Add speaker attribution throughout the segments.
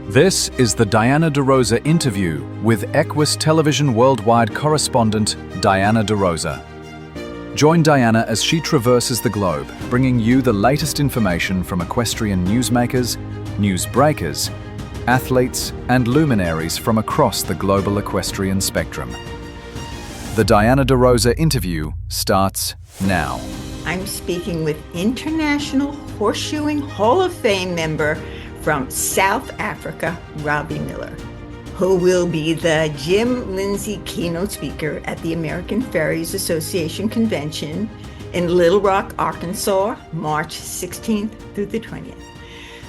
Speaker 1: This is the Diana De Rosa interview with Equus Television Worldwide correspondent Diana De Rosa. Join Diana as she traverses the globe, bringing you the latest information from equestrian newsmakers, newsbreakers, athletes, and luminaries from across the global equestrian spectrum. The Diana De Rosa interview starts now.
Speaker 2: I'm speaking with International Horseshoeing Hall of Fame member from South Africa, Robbie Miller, who will be the Jim Lindsay keynote speaker at the American Farriers Association Convention in Little Rock, Arkansas, March 16th through the 20th.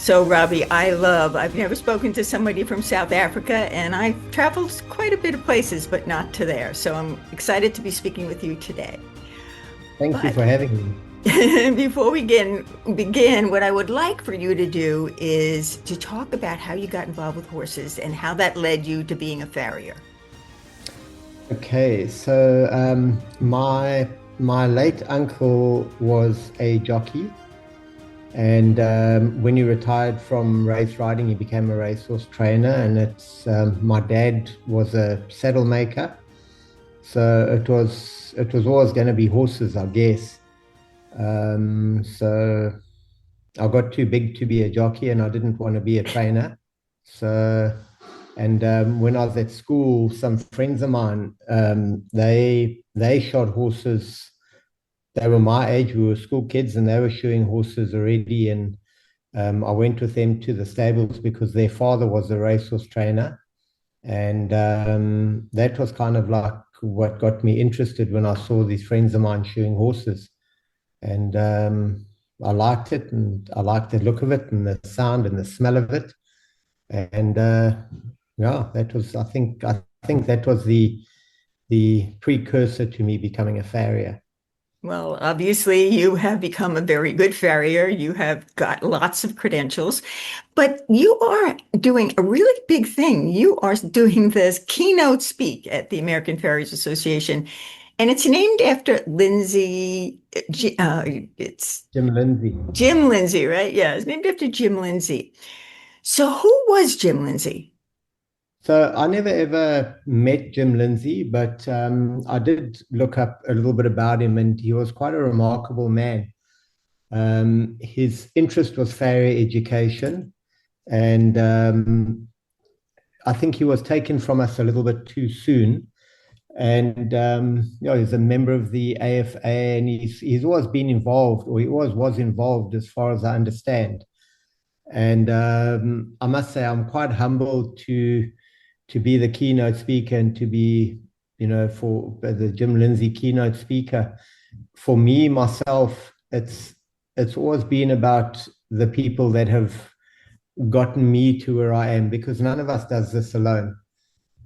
Speaker 2: So Robbie, I've never spoken to somebody from South Africa, and I've traveled quite a bit of places, but not to there. So I'm excited to be speaking with you today.
Speaker 3: Thank you for having me.
Speaker 2: Before we begin, what I would like for you to do is to talk about how you got involved with horses and how that led you to being a farrier.
Speaker 3: Okay, so my late uncle was a jockey, and when he retired from race riding, he became a racehorse trainer. And my dad was a saddle maker, so it was always going to be horses, I guess. So I got too big to be a jockey, and I didn't want to be a trainer. So, and when I was at school, some friends of mine, they shod horses. They were my age. We were school kids, and they were shoeing horses already. And I went with them to the stables because their father was a racehorse trainer, and that was kind of like what got me interested when I saw these friends of mine shoeing horses. And I liked it, and I liked the look of it, and the sound, and the smell of it. And that was, I think that was the precursor to me becoming a farrier.
Speaker 2: Well, obviously, you have become a very good farrier. You have got lots of credentials, but you are doing a really big thing. You are doing this keynote speak at the American Farriers Association. And it's named after Lindsay. It's
Speaker 3: Jim Lindsay.
Speaker 2: Jim Lindsay, right? Yeah, it's named after Jim Lindsay. So who was Jim Lindsay?
Speaker 3: So I never ever met Jim Lindsay, but I did look up a little bit about him, and he was quite a remarkable man. His interest was farrier education, and I think he was taken from us a little bit too soon. And he's a member of the AFA, and he's always been involved, or he always was involved, as far as I understand. And I must say, I'm quite humbled to be the keynote speaker, and to be, for the Jim Lindsay keynote speaker. For me, myself, it's always been about the people that have gotten me to where I am, because none of us does this alone.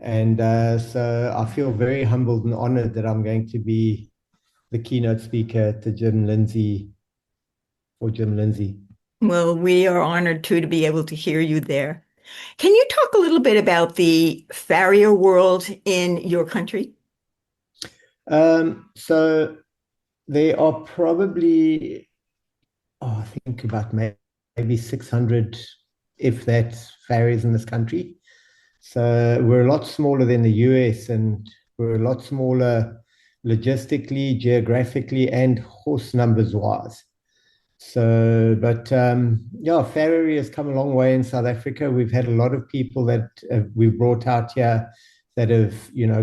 Speaker 3: And so I feel very humbled and honored that I'm going to be the keynote speaker to Jim Lindsay, for Jim Lindsay.
Speaker 2: Well, we are honored too to be able to hear you there. Can you talk a little bit about the farrier world in your country?
Speaker 3: So there are probably, I think about maybe 600, if that, farriers in this country. So we're a lot smaller than the US, and we're a lot smaller logistically, geographically, and horse numbers wise. So, but farrier has come a long way in South Africa. We've had a lot of people that we've brought out here that have,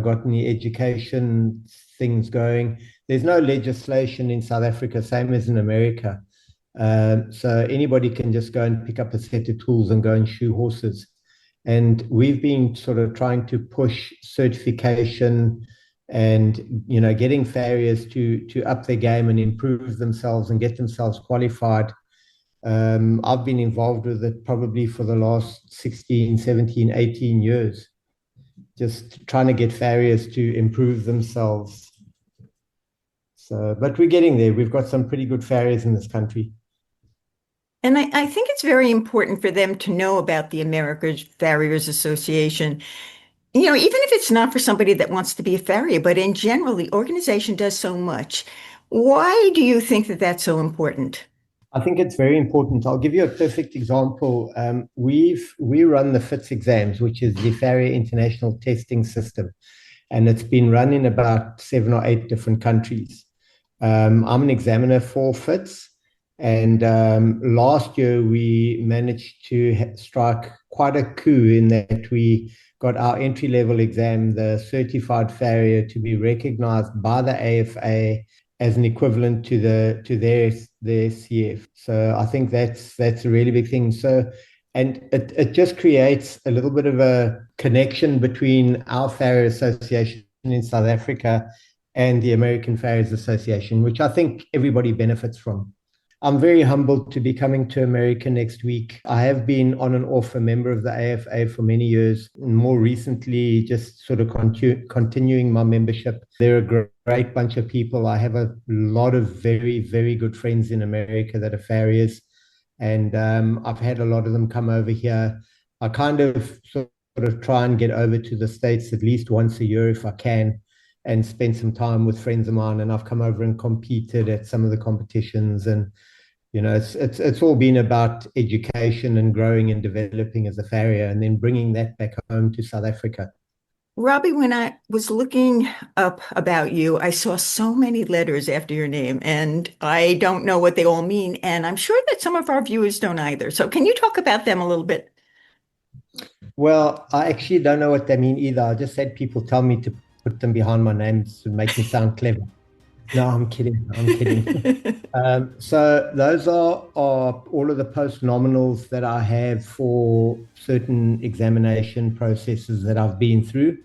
Speaker 3: gotten the education things going. There's no legislation in South Africa, same as in America. So anybody can just go and pick up a set of tools and go and shoe horses. And we've been sort of trying to push certification and, getting farriers to up their game and improve themselves and get themselves qualified. I've been involved with it probably for the last 16, 17, 18 years, just trying to get farriers to improve themselves. So, but we're getting there. We've got some pretty good farriers in this country.
Speaker 2: And I think it's very important for them to know about the American Farriers Association. Even if it's not for somebody that wants to be a farrier, but in general, the organization does so much. Why do you think that that's so important?
Speaker 3: I think it's very important. I'll give you a perfect example. We run the FITS exams, which is the Farrier International Testing System, and it's been run in about 7 or 8 different countries. I'm an examiner for FITS, and last year we managed to strike quite a coup in that we got our entry-level exam, the certified farrier, to be recognized by the AFA as an equivalent to their CF. So I think that's a really big thing. So, and it just creates a little bit of a connection between our Farrier Association in South Africa and the American Farriers Association, which I think everybody benefits from. I'm very humbled to be coming to America next week. I have been on and off a member of the AFA for many years. More recently, just sort of continuing my membership. They're a great bunch of people. I have a lot of very, very good friends in America that are farriers. And I've had a lot of them come over here. I kind of sort of try and get over to the States at least once a year if I can, and spend some time with friends of mine. And I've come over and competed at some of the competitions, and it's all been about education and growing and developing as a farrier, and then bringing that back home to South Africa.
Speaker 2: Robbie, when I was looking up about you, I saw so many letters after your name, and I don't know what they all mean. And I'm sure that some of our viewers don't either. So can you talk about them a little bit?
Speaker 3: Well, I actually don't know what they mean either. I just had people tell me to put them behind my name to make me sound clever. No, I'm kidding. I'm kidding. So those are all of the post-nominals that I have for certain examination processes that I've been through.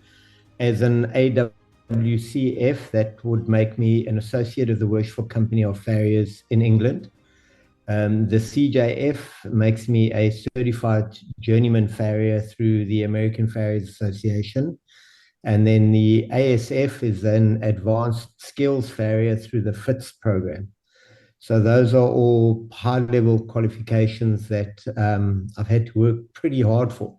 Speaker 3: As an AWCF, that would make me an associate of the Worshipful Company of Farriers in England. The CJF makes me a certified journeyman farrier through the American Farriers Association. And then the ASF is an advanced skills farrier through the FITS program. So those are all high-level qualifications that I've had to work pretty hard for.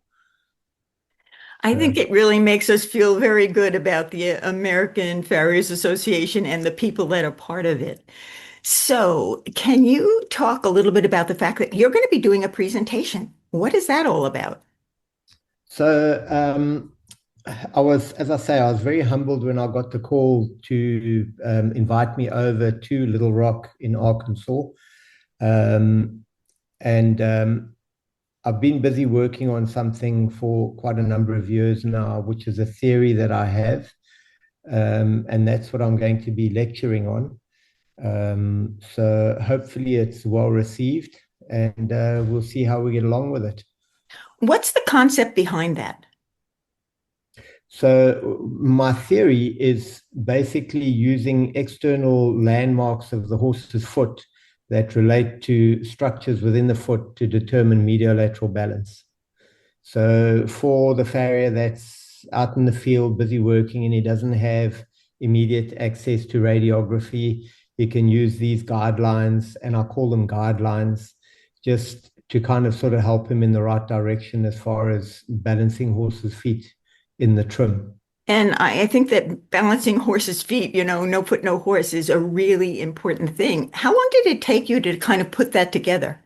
Speaker 2: I think it really makes us feel very good about the American Farriers Association and the people that are part of it. So, can you talk a little bit about the fact that you're going to be doing a presentation? What is that all about?
Speaker 3: So, as I say, I was very humbled when I got the call to invite me over to Little Rock in Arkansas. I've been busy working on something for quite a number of years now, which is a theory that I have. And that's what I'm going to be lecturing on. So hopefully it's well received, and we'll see how we get along with it.
Speaker 2: What's the concept behind that?
Speaker 3: So my theory is basically using external landmarks of the horse's foot that relate to structures within the foot to determine mediolateral balance. So for the farrier that's out in the field, busy working, and he doesn't have immediate access to radiography, he can use these guidelines, and I call them guidelines, just to kind of sort of help him in the right direction as far as balancing horses' feet in the trim.
Speaker 2: And I think that balancing horses' feet, no foot, no horse, is a really important thing. How long did it take you to kind of put that together?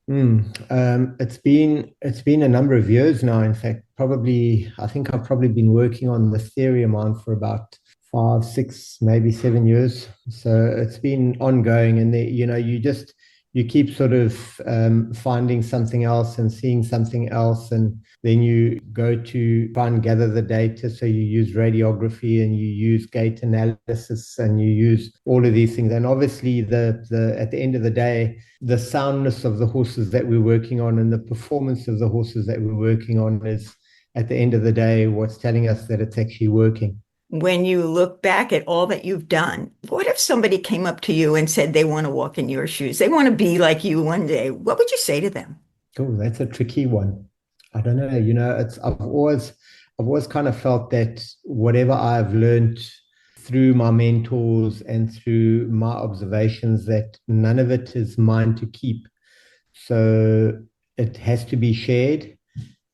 Speaker 3: It's been a number of years now. In fact, I think I've probably been working on this theory of mine for about 5, 6, maybe 7 years. So it's been ongoing, and you keep sort of finding something else and seeing something else, and then you go to try and gather the data. So you use radiography, and you use gait analysis, and you use all of these things. And obviously, at the end of the day, the soundness of the horses that we're working on and the performance of the horses that we're working on is, at the end of the day, what's telling us that it's actually working.
Speaker 2: When you look back at all that you've done, what if somebody came up to you and said they want to walk in your shoes? They want to be like you one day. What would you say to them?
Speaker 3: Oh, that's a tricky one. I don't know. I've always kind of felt that whatever I've learned through my mentors and through my observations, that none of it is mine to keep. So it has to be shared.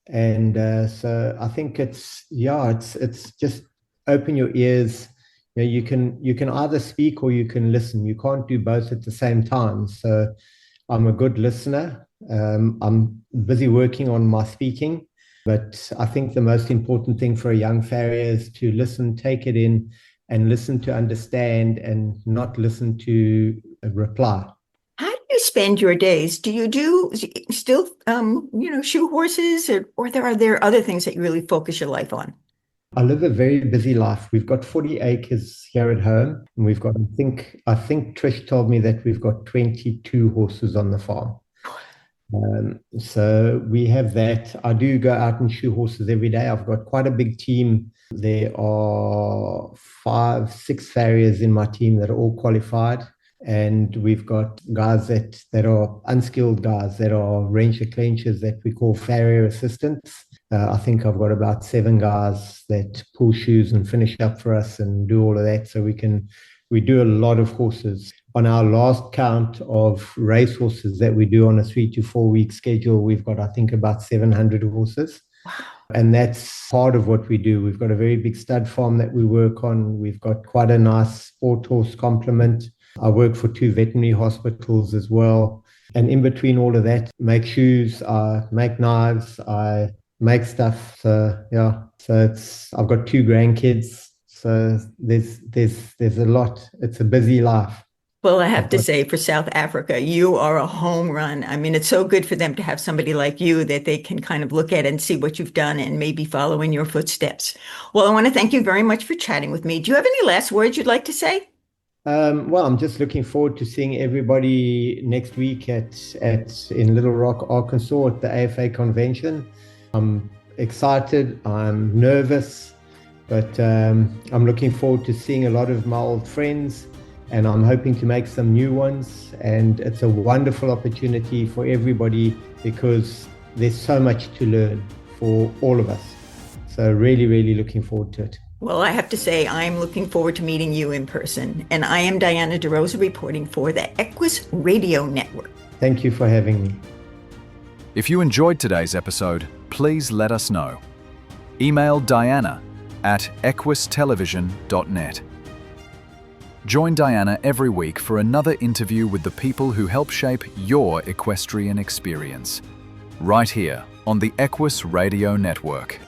Speaker 3: And so I think it's just open your ears. You can either speak or you can listen. You can't do both at the same time. So I'm a good listener. I'm busy working on my speaking, but I think the most important thing for a young farrier is to listen, take it in, and listen to understand and not listen to reply.
Speaker 2: How do you spend your days? Do you do still, shoe horses, or are there other things that you really focus your life on?
Speaker 3: I live a very busy life. We've got 40 acres here at home, and we've got, I think Trish told me that we've got 22 horses on the farm. So we have that. I do go out and shoe horses every day. I've got quite a big team. There are 5, 6 farriers in my team that are all qualified. And we've got guys that are unskilled guys that are ranger clenchers that we call farrier assistants. I think I've got about 7 guys that pull shoes and finish up for us and do all of that. So we do a lot of horses. On our last count of race horses that we do on a 3 to 4 week schedule, we've got, I think, about 700 horses. And that's part of what we do. We've got a very big stud farm that we work on. We've got quite a nice sport horse complement. I work for 2 veterinary hospitals as well. And in between all of that, make shoes, I make knives, I make stuff. So yeah, I've got 2 grandkids. So there's a lot. It's a busy life.
Speaker 2: Well, I have to say, for South Africa, you are a home run. I mean, it's so good for them to have somebody like you that they can kind of look at and see what you've done and maybe follow in your footsteps. Well, I want to thank you very much for chatting with me. Do you have any last words you'd like to say?
Speaker 3: Well, I'm just looking forward to seeing everybody next week in Little Rock, Arkansas at the AFA convention. I'm excited. I'm nervous, but I'm looking forward to seeing a lot of my old friends, and I'm hoping to make some new ones. And it's a wonderful opportunity for everybody because there's so much to learn for all of us. So really, really looking forward to it.
Speaker 2: Well, I have to say, I'm looking forward to meeting you in person. And I am Diana De Rosa reporting for the Equus Radio Network.
Speaker 3: Thank you for having me.
Speaker 1: If you enjoyed today's episode, please let us know. Email Diana at equustelevision.net. Join Diana every week for another interview with the people who help shape your equestrian experience, right here on the Equus Radio Network.